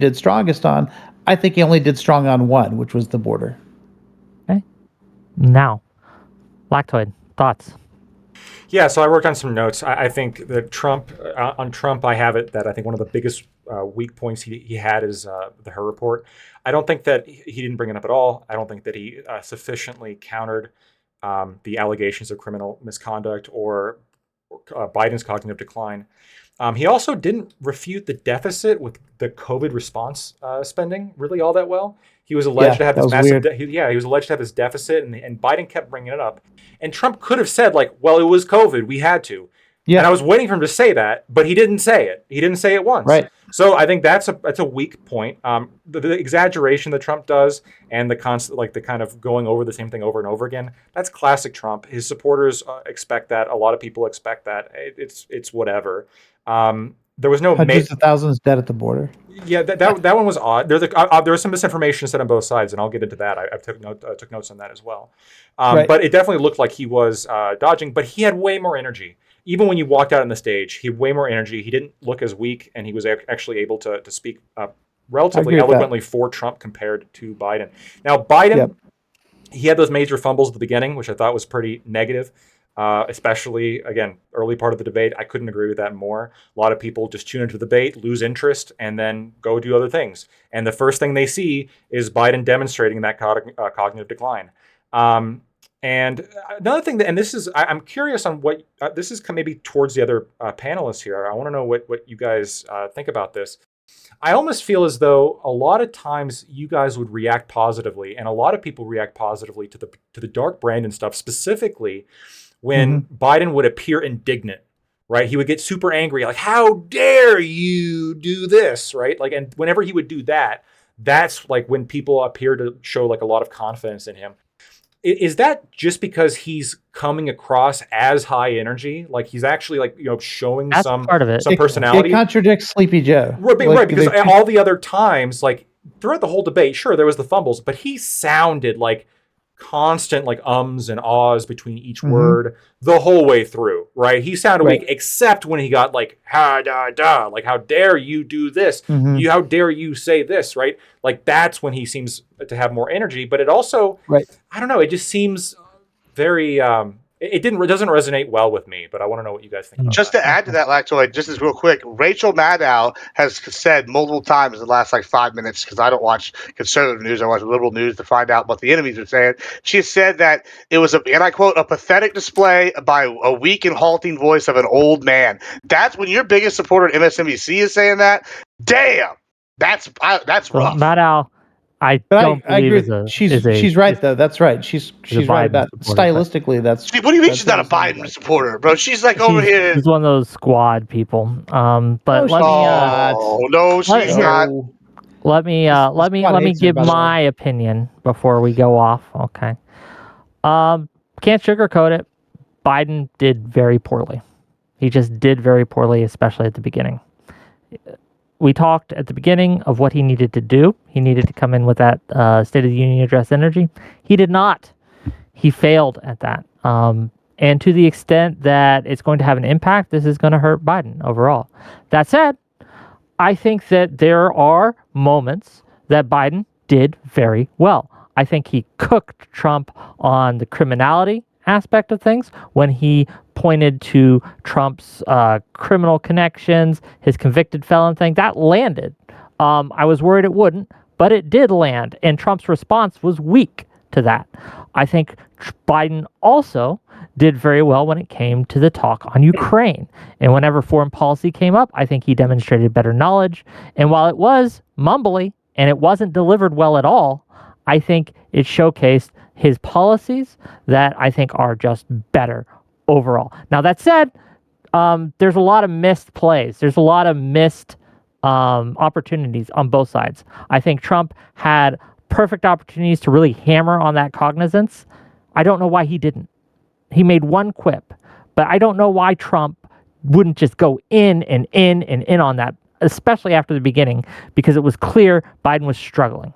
did strongest on. I think he only did strong on one, which was the border. Okay. Now, Lactoid, thoughts? Yeah, so I worked on some notes. I think that on Trump, I have it that I think one of the biggest weak points he had is the Her report. I don't think that he didn't bring it up at all. I don't think that he sufficiently countered the allegations of criminal misconduct or Biden's cognitive decline. He also didn't refute the deficit with the COVID response spending really all that well. He was alleged to have this massive, he was alleged to have this deficit, and Biden kept bringing it up. And Trump could have said, like, well, it was COVID, we had to. Yeah. And I was waiting for him to say that, but he didn't say it. He didn't say it once. Right. So I think that's a weak point. The exaggeration that Trump does and the constant, like the kind of going over the same thing over and over again, that's classic Trump. His supporters expect that. A lot of people expect that. It's whatever. There was no hundreds of thousands dead at the border. Yeah, that one was odd. There was some misinformation said on both sides, and I'll get into that. I took notes on that as well. Right. But it definitely looked like he was dodging. But he had way more energy. Even when you walked out on the stage, he had way more energy. He didn't look as weak, and he was actually able to speak relatively eloquently for Trump compared to Biden. Now, Biden, he had those major fumbles at the beginning, which I thought was pretty negative. Especially, again, early part of the debate. I couldn't agree with that more. A lot of people just tune into the debate, lose interest, and then go do other things. And the first thing they see is Biden demonstrating that cognitive decline. And another thing, and this is, I'm curious on what, this is maybe towards the other panelists here. I want to know what you guys think about this. I almost feel as though a lot of times you guys would react positively, and a lot of people react positively to the Dark Brandon stuff, specifically when Biden would appear indignant, right? He would get super angry, like, how dare you do this, right? Like, and whenever he would do that, that's like when people appear to show like a lot of confidence in him. Is that just because he's coming across as high energy? Like he's actually like, showing that's some part of it. Some personality. It contradicts Sleepy Joe. Right, because all the other times, like throughout the whole debate, sure, there was the fumbles, but he sounded like constant like ums and ahs between each word the whole way through, right? He sounded weak, except when he got like ha da da, like how dare you do this? How dare you say this, right? Like that's when he seems to have more energy. But it also, I don't know, it just seems very it doesn't resonate well with me, but I want to know what you guys think about Just to add to that, Lactoid, just as real quick, Rachel Maddow has said multiple times in the last like 5 minutes, because I don't watch conservative news, I watch liberal news to find out what the enemies are saying. She said that it was, and I quote, a pathetic display by a weak and halting voice of an old man. That's when your biggest supporter at MSNBC is saying that. Damn, that's rough. Maddow, I agree. She's right though. That's right. She's right about stylistically. That's. What do you mean she's not a Biden supporter, bro? She's like over here. She's one of those squad people. But she's not. Let me give my opinion before we go off. Okay. Can't sugarcoat it. Biden did very poorly. He just did very poorly, especially at the beginning. We talked at the beginning of what he needed to do. He needed to come in with that State of the Union address energy. He did not. He failed at that. And to the extent that it's going to have an impact, this is going to hurt Biden overall. That said, I think that there are moments that Biden did very well. I think he cooked Trump on the criminality aspect of things when he pointed to Trump's criminal connections, his convicted felon thing. That landed. I was worried it wouldn't, but it did land, and Trump's response was weak to that. I think Biden also did very well when it came to the talk on Ukraine. And whenever foreign policy came up, I think he demonstrated better knowledge. And while it was mumbly and it wasn't delivered well at all, I think it showcased his policies that I think are just better overall. Now, that said, there's a lot of missed plays. There's a lot of missed opportunities on both sides. I think Trump had perfect opportunities to really hammer on that cognizance. I don't know why he didn't. He made one quip, but I don't know why Trump wouldn't just go in and in and in on that, especially after the beginning, because it was clear Biden was struggling.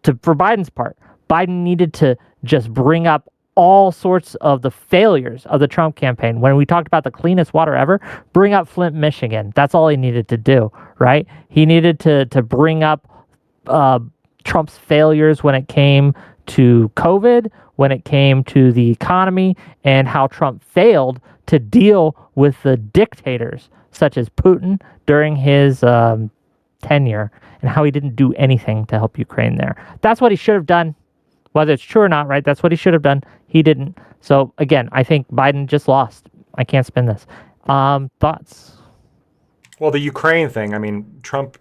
For Biden's part, Biden needed to just bring up all sorts of the failures of the Trump campaign. When we talked about the cleanest water ever, bring up Flint, Michigan. That's all he needed to do, right? He needed to bring up Trump's failures when it came to COVID, when it came to the economy, and how Trump failed to deal with the dictators such as Putin during his tenure, and how he didn't do anything to help Ukraine there. That's what he should have done. Whether it's true or not, right? That's what he should have done. He didn't. So again, I think Biden just lost. I can't spin this. Thoughts? Well, the Ukraine thing. I mean, Trump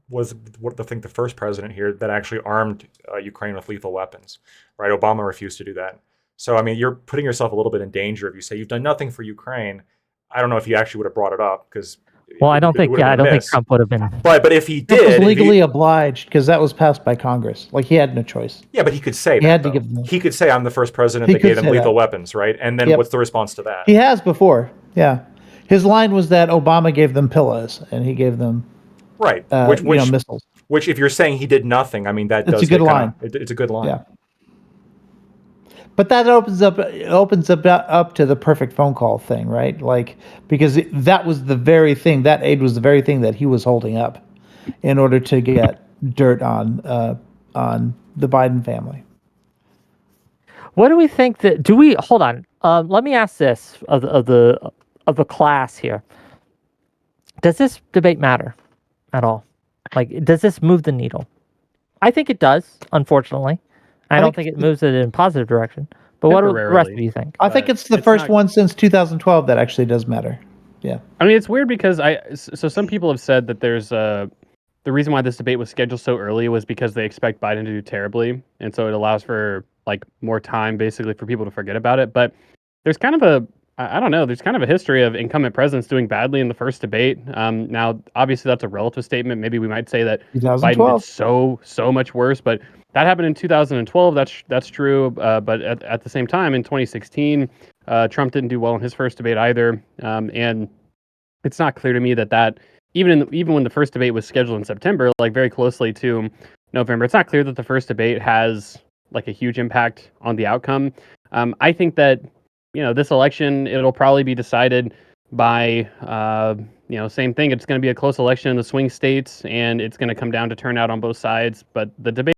was the first president here that actually armed Ukraine with lethal weapons, right? Obama refused to do that. So I mean, you're putting yourself a little bit in danger if you say you've done nothing for Ukraine. I don't know if he actually would have brought it up because. Well, I don't think Trump would have been. But if he did, he was legally obliged because that was passed by Congress. Like he had no choice. Yeah, but he could say he had to give them. He could say, "I'm the first president that gave them lethal weapons," right? And then what's the response to that? He has before. Yeah, his line was that Obama gave them pillows and he gave them which missiles. Which, if you're saying he did nothing, I mean that's a good line. It's a good line. Yeah. But that opens up to the perfect phone call thing, right? Like, because that was the very thing, that aid was the very thing that he was holding up in order to get dirt on the Biden family. What do we think hold on? Let me ask this of the class here. Does this debate matter at all? Like, does this move the needle? I think it does, unfortunately. I don't think it moves it in a positive direction. But what do the rest of you think? I think it's the first one since 2012 that actually does matter. Yeah. I mean, it's weird because so some people have said that there's the reason why this debate was scheduled so early was because they expect Biden to do terribly, and so it allows for like more time basically for people to forget about it. But there's kind of there's kind of a history of incumbent presidents doing badly in the first debate. Now, obviously, that's a relative statement. Maybe we might say that Biden did so much worse, but that happened in 2012. That's true. But at the same time, in 2016, Trump didn't do well in his first debate either. And it's not clear to me that even when the first debate was scheduled in September, like very closely to November, it's not clear that the first debate has like a huge impact on the outcome. I think that this election, it'll probably be decided by same thing. It's going to be a close election in the swing states, and it's going to come down to turnout on both sides. But the debate